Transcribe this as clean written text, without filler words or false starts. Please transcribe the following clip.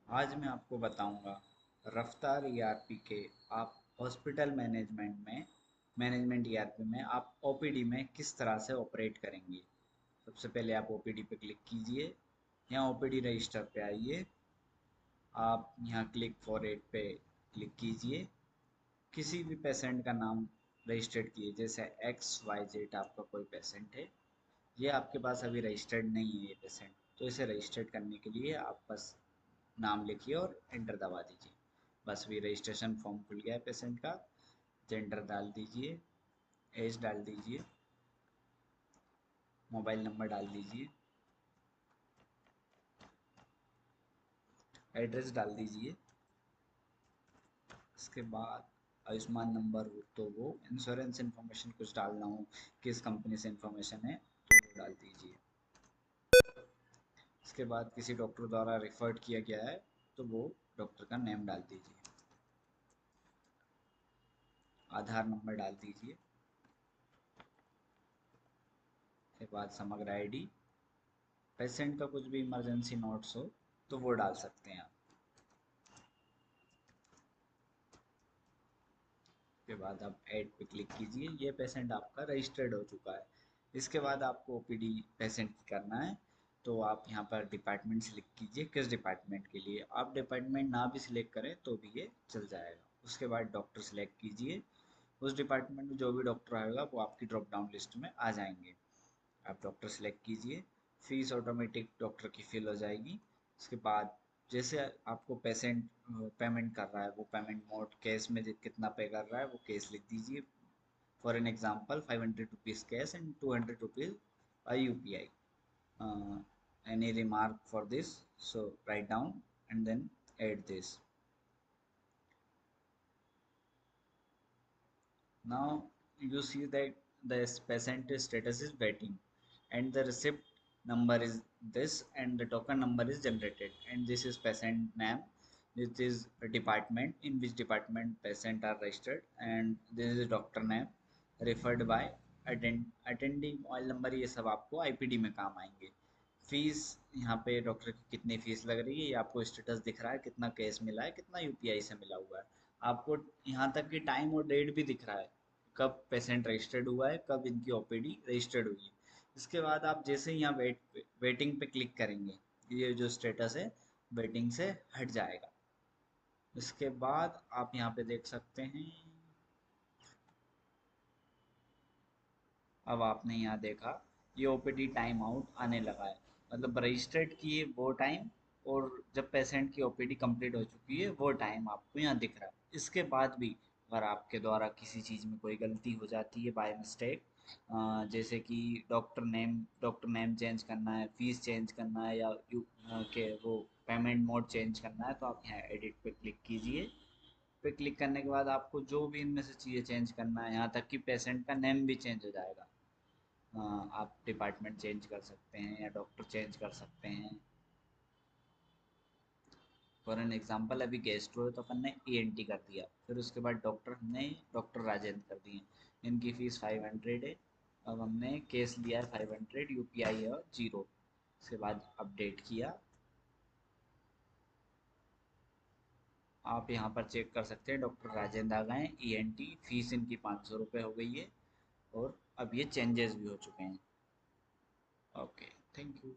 आज मैं आपको बताऊंगा रफ्तार ईआरपी के आप हॉस्पिटल मैनेजमेंट ईआरपी में आप ओपीडी में किस तरह से ऑपरेट करेंगे। सबसे पहले आप ओपीडी पे क्लिक कीजिए। यहाँ ओपीडी रजिस्टर पे आइए। आप यहाँ क्लिक फॉर इट पे क्लिक कीजिए। किसी भी पेशेंट का नाम रजिस्टर्ड कीजिए, जैसे XYZ आपका कोई पेशेंट है। ये आपके पास अभी रजिस्टर्ड नहीं है ये पेशेंट, तो इसे रजिस्टर्ड करने के लिए आप बस नाम लिखिए और एंटर दबा दीजिए। बस भी रजिस्ट्रेशन फॉर्म खुल गया है पेशेंट का। जेंडर डाल दीजिए, एज डाल दीजिए, मोबाइल नंबर डाल दीजिए, एड्रेस डाल दीजिए। इसके बाद आयुष्मान नंबर हो तो वो, इंश्योरेंस इन्फॉर्मेशन कुछ डालना हो, किस कंपनी से इन्फॉर्मेशन है तो वो डाल दीजिए। इसके बाद किसी डॉक्टर द्वारा रिफर्ड किया गया है तो वो डॉक्टर का नेम डाल दीजिए। आधार नंबर डाल दीजिए। उसके बाद समग्र आईडी, पेशेंट का कुछ भी इमरजेंसी नोट्स हो तो वो डाल सकते हैं आप। के बाद आप ऐड पे क्लिक कीजिए। ये पेशेंट आपका रजिस्टर्ड हो चुका है। इसके बाद आपको ओपीडी पेशेंट की करना है, तो आप यहाँ पर डिपार्टमेंट सिलेक्ट कीजिए, किस डिपार्टमेंट के लिए। आप डिपार्टमेंट ना भी सिलेक्ट करें तो भी ये चल जाएगा। उसके बाद डॉक्टर सिलेक्ट कीजिए। उस डिपार्टमेंट में जो भी डॉक्टर आएगा वो आपकी ड्रॉप डाउन लिस्ट में आ जाएंगे। आप डॉक्टर सेलेक्ट कीजिए। फीस ऑटोमेटिक डॉक्टर की फिल हो जाएगी। उसके बाद जैसे आपको पेशेंट पेमेंट कर रहा है, वो पेमेंट मोड कैश में कितना पे कर रहा है वो कैश लिख दीजिए। For an example 500 rupees cash and 200 rupees UPI। Any remark for this? So write down and then add this. Now you see that the patient status is waiting, and the receipt number is this, and the token number is generated, and this is patient name. This is a department, in which department patient are registered, and this is doctor name referred by attending oil number. ये सब आपको IPD में काम आएंगे। Fees, यहाँ पे doctor की कितनी फीस लग रही है ये आपको स्टेटस दिख रहा है, कितना कैश मिला है, कितना यूपीआई से मिला हुआ है। आपको यहाँ तक कि टाइम और डेट भी दिख रहा है, कब पेशेंट रजिस्टर्ड हुआ है, कब इनकी ओपीडी रजिस्टर्ड हुई है। इसके बाद आप जैसे ही यहाँ वेटिंग पे क्लिक करेंगे, ये जो स्टेटस है वेटिंग से हट जाएगा। इसके बाद आप यहाँ पे देख सकते हैं, अब आपने यहाँ देखा ये ओपीडी टाइम आउट आने लगा है, मतलब रजिस्टर्ड किए वो टाइम और जब पेशेंट की ओपीडी कंप्लीट हो चुकी है वो टाइम आपको यहाँ दिख रहा है। इसके बाद भी अगर आपके द्वारा किसी चीज़ में कोई गलती हो जाती है बाय मिस्टेक, जैसे कि डॉक्टर नेम चेंज करना है, फीस चेंज करना है, या के वो पेमेंट मोड चेंज करना है, तो आप यहाँ एडिट पे क्लिक कीजिए। पे क्लिक करने के बाद आपको जो भी इनमें से चीज़ें चेंज करना है, यहाँ तक कि पेशेंट का नेम भी चेंज हो जाएगा। आप डिपार्टमेंट चेंज कर सकते हैं या डॉक्टर चेंज कर सकते हैं। फॉर एन एग्जांपल अभी गैस्ट्रो है तो अपन ने ENT कर दिया, फिर उसके बाद डॉक्टर हमने डॉक्टर राजेंद्र कर दिए। इनकी फीस 500 है। अब हमने केस लिया है 500, यूपीआई है 0। उसके बाद अपडेट किया। आप यहाँ पर चेक कर सकते हैं डॉक्टर राजेंद्र आ गए हैं। ENT फीस इनकी 500 रुपये हो गई है और अब ये चेंजेस भी हो चुके हैं। Okay, thank you.